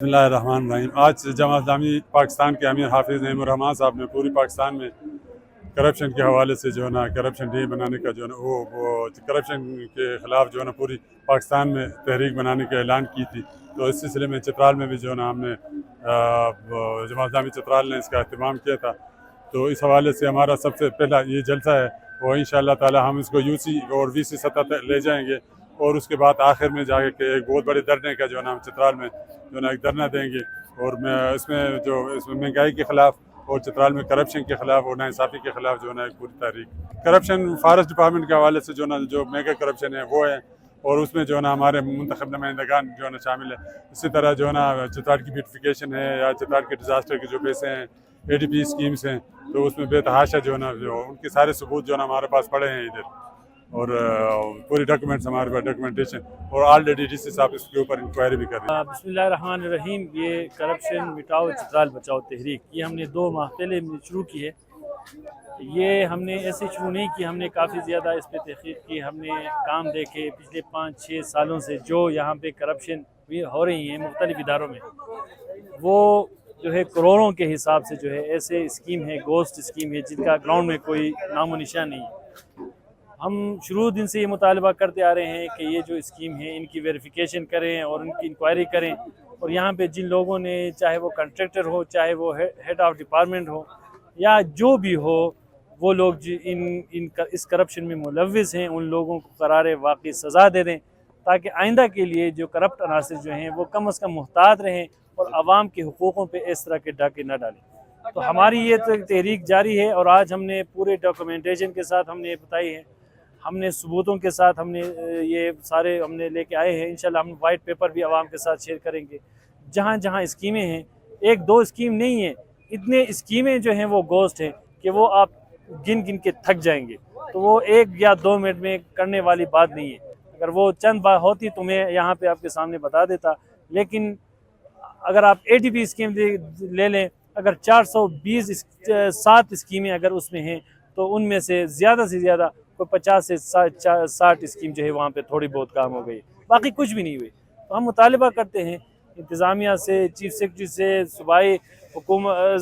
بسم اللہ الرحمن الرحیم۔ آج جماعت اسلامی پاکستان کے امیر حافظ نعیم الرحمان صاحب نے پوری پاکستان میں کرپشن کے حوالے سے جو ہے نا کرپشن ڈے بنانے کا جو ہے نا وہ کرپشن کے خلاف جو ہے نا پوری پاکستان میں تحریک بنانے کا اعلان کی تھی۔ تو اس سلسلے میں چترال میں بھی جو ہے نا ہم نے جماعت اسلامی چترال نے اس کا اہتمام کیا تھا۔ تو اس حوالے سے ہمارا سب سے پہلا یہ جلسہ ہے، وہ انشاءاللہ تعالی ہم اس کو یو سی اور وی سی سطح تک لے جائیں گے، اور اس کے بعد آخر میں جا کے ایک بہت بڑے دھرنے کا جو ہے نا ہم چترال میں جو ہے نا ایک دھرنا دیں گے، اور اس میں مہنگائی کے خلاف اور چترال میں کرپشن کے خلاف اور ناانصافی کے خلاف جو ہے نا ایک پوری تحریک۔ کرپشن فارسٹ ڈپارٹمنٹ کے حوالے سے جو ہے نا جو میگا کرپشن ہے وہ ہے، اور اس میں جو ہے نا ہمارے منتخب نمائندگان جو ہے نا شامل ہیں۔ اسی طرح جو ہے نا چترال کی بیوٹیفیکیشن ہے، یا چترال کے ڈیزاسٹر کے جو پیسے ہیں، ADP اسکیمز ہیں، تو اس میں بے تحاشا جو ہے نا جو ان کے سارے ثبوت جو ہے نا ہمارے پاس پڑے ہیں ادھر، اور پوری ڈاکومنٹس ہمارے پاس ڈاکومنٹیشن، اور آلریڈی DC صاحب اس کے اوپر انکوائری بھی کر رہے ہیں۔ بسم اللہ الرحمن الرحیم۔ یہ کرپشن مٹاؤ چترال بچاؤ تحریک، یہ ہم نے 2 ماہ پہلے شروع کی ہے۔ یہ ہم نے ایسے شروع نہیں کی، ہم نے کافی زیادہ اس پہ تحقیق کی، ہم نے کام دیکھے پچھلے 5-6 سالوں سے جو یہاں پہ کرپشن بھی ہو رہی ہیں مختلف اداروں میں، وہ جو ہے کروڑوں کے حساب سے جو ہے ایسے اسکیم ہے، گوسٹ اسکیم ہے، جن کا گراؤنڈ میں کوئی نام و نشان نہیں ہے۔ ہم شروع دن سے یہ مطالبہ کرتے آ رہے ہیں کہ یہ جو اسکیم ہے ان کی ویریفیکیشن کریں اور ان کی انکوائری کریں، اور یہاں پہ جن لوگوں نے، چاہے وہ کنٹریکٹر ہو، چاہے وہ ہیڈ آف ڈپارٹمنٹ ہو، یا جو بھی ہو، وہ لوگ اس کرپشن میں ملوث ہیں، ان لوگوں کو قرار واقعی سزا دے دیں، تاکہ آئندہ کے لیے جو کرپٹ عناصر جو ہیں وہ کم از کم محتاط رہیں اور عوام کے حقوقوں پہ اس طرح کے ڈاکے نہ ڈالیں۔ تو ہماری یہ تحریک جاری ہے، اور آج ہم نے پورے ڈاکومنٹیشن کے ساتھ ہم نے بتائی ہے، ہم نے ثبوتوں کے ساتھ ہم نے یہ سارے ہم نے لے کے آئے ہیں۔ انشاءاللہ ہم وائٹ پیپر بھی عوام کے ساتھ شیئر کریں گے۔ جہاں جہاں اسکیمیں ہیں، 1-2 اسکیم نہیں ہیں، اتنے اسکیمیں جو ہیں وہ گوسٹ ہیں کہ وہ آپ گن گن کے تھک جائیں گے، تو وہ 1 یا 2 منٹ میں کرنے والی بات نہیں ہے۔ اگر وہ چند بات ہوتی تو میں یہاں پہ آپ کے سامنے بتا دیتا، لیکن اگر آپ ADP اسکیم لے لیں، اگر 420 اسکیمیں اگر اس میں ہیں، تو ان میں سے زیادہ کوئی 50 سے 60 اسکیم جو ہے وہاں پہ تھوڑی بہت کام ہو گئی، باقی کچھ بھی نہیں ہوئی۔ تو ہم مطالبہ کرتے ہیں انتظامیہ سے، چیف سیکرٹری سے، صوبائی حکومت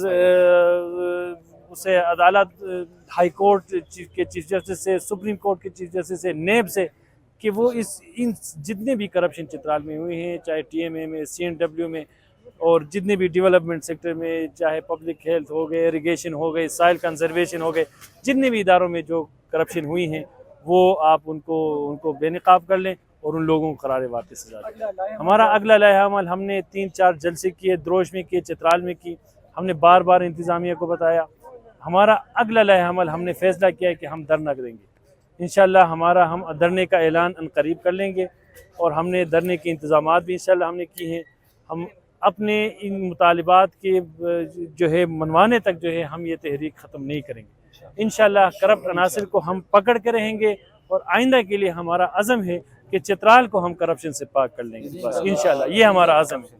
سے، عدالت، ہائی کورٹ کے چیف جسٹس سے، سپریم کورٹ کے چیف جسٹس سے، نیب سے، کہ وہ ان جتنے بھی کرپشن چترال میں ہوئے ہیں، چاہے TMA میں، CNW میں، اور جتنے بھی ڈیولپمنٹ سیکٹر میں، چاہے پبلک ہیلتھ ہو گئے، اریگیشن ہو گئے، سائل کنزرویشن ہو گئے، جتنے بھی اداروں میں جو کرپشن ہوئی ہیں، وہ آپ ان کو بے نقاب کر لیں اور ان لوگوں کو قرار واقعی سزا دیں۔ ہمارا اگلا لائحہ عمل ہم نے 3-4 جلسے کیے، دروش میں کیے، چترال میں کی، ہم نے بار بار انتظامیہ کو بتایا۔ ہمارا اگلا لائحہ عمل ہم نے فیصلہ کیا ہے کہ ہم دھرنا دیں گے۔ انشاءاللہ ہم دھرنے کا اعلان قریب کر لیں گے، اور ہم نے دھرنے کے انتظامات بھی انشاءاللہ ہم نے کی ہیں۔ ہم اپنے ان مطالبات کے جو ہے منوانے تک جو ہے ہم یہ تحریک ختم نہیں کریں گے۔ انشاءاللہ کرپٹ عناصر کو ہم پکڑ کے رہیں گے، اور آئندہ کے لیے ہمارا عزم ہے کہ چترال کو ہم کرپشن سے پاک کر لیں گے، بس انشاءاللہ یہ ہمارا عزم ہے۔